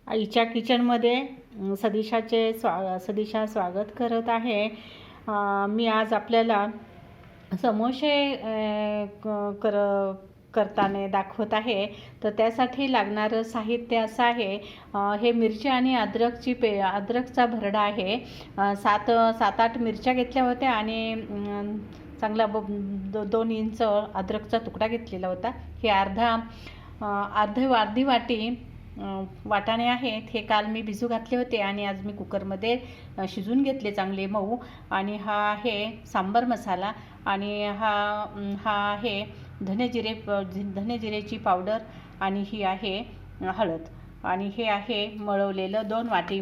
आईच्या किचनमध्ये सदिशा स्वागत करत आहे. मी आज आपल्याला समोसे करताना दाखवत आहे. तर त्यासाठी लागणारं साहित्य असं आहे. हे मिरची आणि अद्रकचा भरडा आहे. सात आठ मिरच्या घेतल्या होत्या आणि चांगला 2 इंच अद्रकचा तुकडा घेतलेला होता. हे अर्धी वाटी वाटाणे आहेत. हे काल मी भिजू घातले होते आणि आज मी कुकरमध्ये शिजून घेतले चांगले मऊ. आणि हा आहे सांबार मसाला आणि हा आहे धने जिरेची पावडर आणि ही आहे हळद. आणि हे आहे 2 वाटी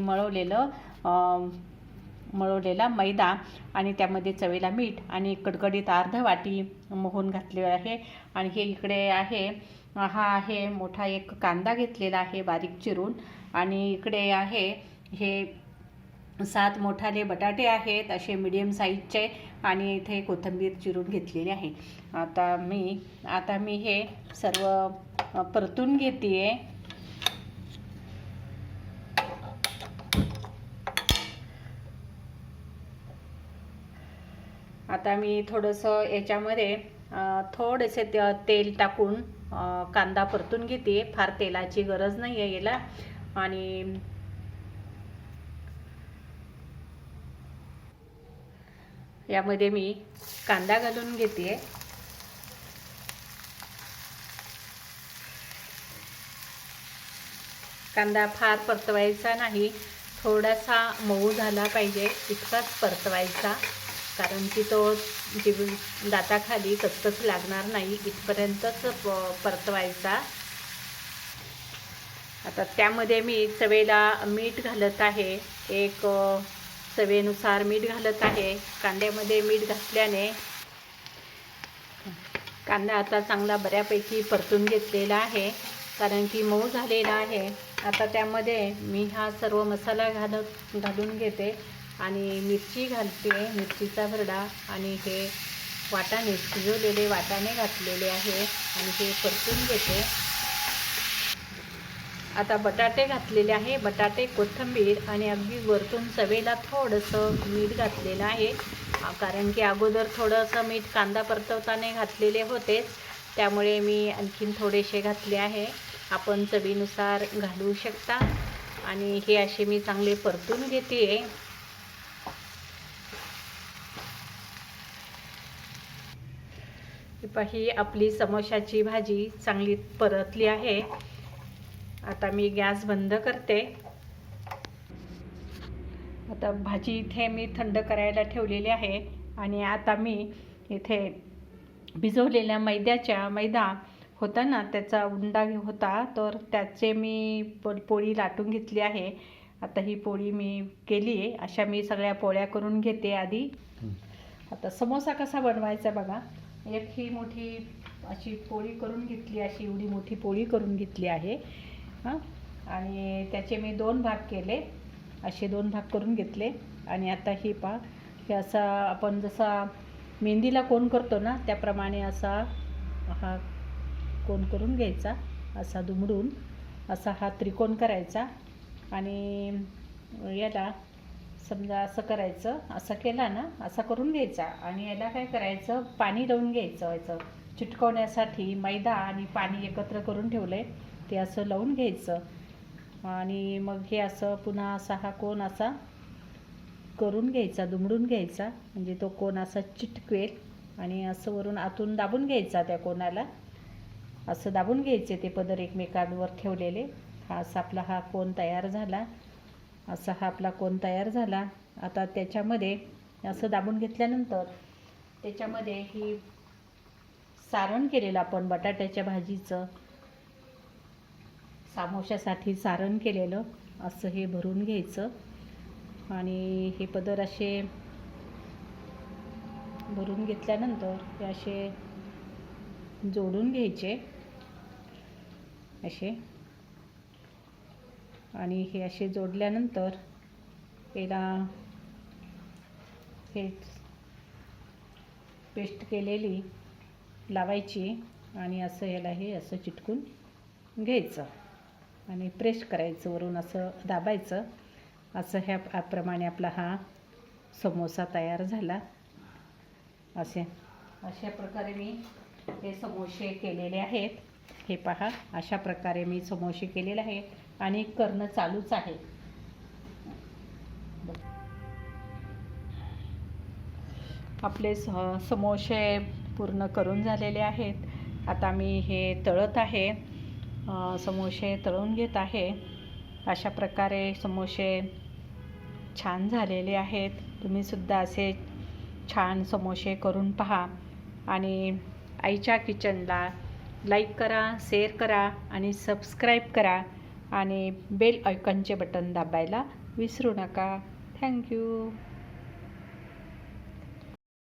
मळवलेला मैदा आणि त्यामध्ये चवीला मीठ आणि कडकडीत अर्धा वाटी मोहन घातले आहे. आणि हे इकडे आहे, हा आहे मोठा एक कांदा घेतलेला आहे बारीक चिरून. आणि इकडे आहे हे 7 मोठाले बटाटे आहेत असे मीडियम साईजचे. आणि इथे कोथिंबीर चिरून घेतलेली आहे. आता मी हे सर्व परतून घेते. आता मी थोडंसं याच्यामध्ये थोडेसे तेल टाकून कांदा परतून घेते. फार तेलाची गरज नाही आहे याला. आणि यामध्ये मी कांदा घालून घेते. कांदा फार परतवायचा नाही, थोडासा मऊ झाला पाहिजे इतकाच परतवायचा, कारण की तो दाताखाली कचकच लागणार नाही इथपर्यंतच परतवायचा. आता त्यामध्ये मी चवेला मीठ घालत आहे. एक चवेनुसार मीठ घालत आहे. कांद्यामध्ये मीठ घातल्याने कांदा आता चांगला बऱ्यापैकी परतून घेतलेला आहे, कारण की मऊ झालेला आहे. आता त्यामध्ये मी हा सर्व मसाला घालून घेते आणि मिरची घालते, मिरचीचा भरडा. आणि हे शिजवलेले वाटाणे घातलेले आहे आणि हे परतून घेते. आता बटाटे घातलेले आहे. बटाटे, कोथिंबीर आणि अगदी वरतून चवेला थोडंसं मीठ घातलेलं आहे, कारण की अगोदर थोडंसं मीठ कांदा परतवताना घातलेले होतेच, त्यामुळे मी आणखीन थोडेसे घातले आहे. आपण चवीनुसार घालू शकता. आणि हे असे मी चांगले परतून घेते. ही आपली समोशाची भाजी चांगली परतली आहे. आता मी गॅस बंद करते. आता भाजी इथे मी थंड करायला ठेवलेली आहे. आणि आता मी इथे भिजवलेल्या मैदा होता ना, त्याचा उंडा होता, तर त्याचे मी पोळी लाटून घेतली आहे. आता ही पोळी मी केली आहे. अशा मी सगळ्या पोळ्या करून घेते आधी. आता समोसा कसा बनवायचा बघा. एक ही मोठी अशी पोळी करून घेतली, अशी एवढी मोठी पोळी करून घेतली आहे. आणि त्याचे मी 2 भाग केले, असे 2 भाग करून घेतले. आणि आता हे असा आपण जसा मेहंदीला कोण करतो ना, त्याप्रमाणे असा हा कोण करून घ्यायचा. असा दुमडून असा हा त्रिकोण करायचा. आणि याला समजा असं करायचं, असं केला ना, असा करून घ्यायचा. आणि याला काय करायचं, पाणी लावून घ्यायचं. याचं चिटकवण्यासाठी मैदा आणि पाणी एकत्र करून ठेवलं आहे, ते असं लावून घ्यायचं. आणि मग हे असं पुन्हा असा हा कोण असा करून घ्यायचा, दुमडून घ्यायचा, म्हणजे तो कोण असा चिटकवेल. आणि असं वरून आतून दाबून घ्यायचा त्या कोणाला, असं दाबून घ्यायचे ते पदर एकमेकांवर ठेवलेले. असा आपला हा कोण तयार झाला. असा हा आपला कोण तयार झाला. आता त्याच्यामध्ये असं दाबून घेतल्यानंतर त्याच्यामध्ये ही सारण केलेलं आपण बटाट्याच्या भाजीचं, समोशासाठी सारण केलेलं, असं हे भरून घ्यायचं. आणि हे पदर असे भरून घेतल्यानंतर हे असे जोडून घ्यायचे असे. आणि हे असे जोडल्यानंतर याला हे पेस्ट केलेली लावायची आणि असं याला हे असं चिटकून घ्यायचं. आणि प्रेस करायचं, वरून असं दाबायचं. असं ह्या प्रमाणे आपला हा समोसा तयार झाला. अशा प्रकारे मी हे समोसे केलेले आहेत. हे पहा, अशा प्रकारे मी समोसे केलेले आहे आणि करणं चालूच आहे. आपले समोसे पूर्ण करून झालेले आहेत. आता मी हे तळत आहे, समोसे तळून घेत आहे. अशा प्रकारे समोसे छान झालेले आहेत. तुम्हीसुद्धा असे छान समोसे करून पहा आणि आईच्या किचनला लाईक करा, शेअर करा आणि सबस्क्राईब करा आणि बेल आयकॉनचे बटन दाबायला विसरू नका. थँक्यू.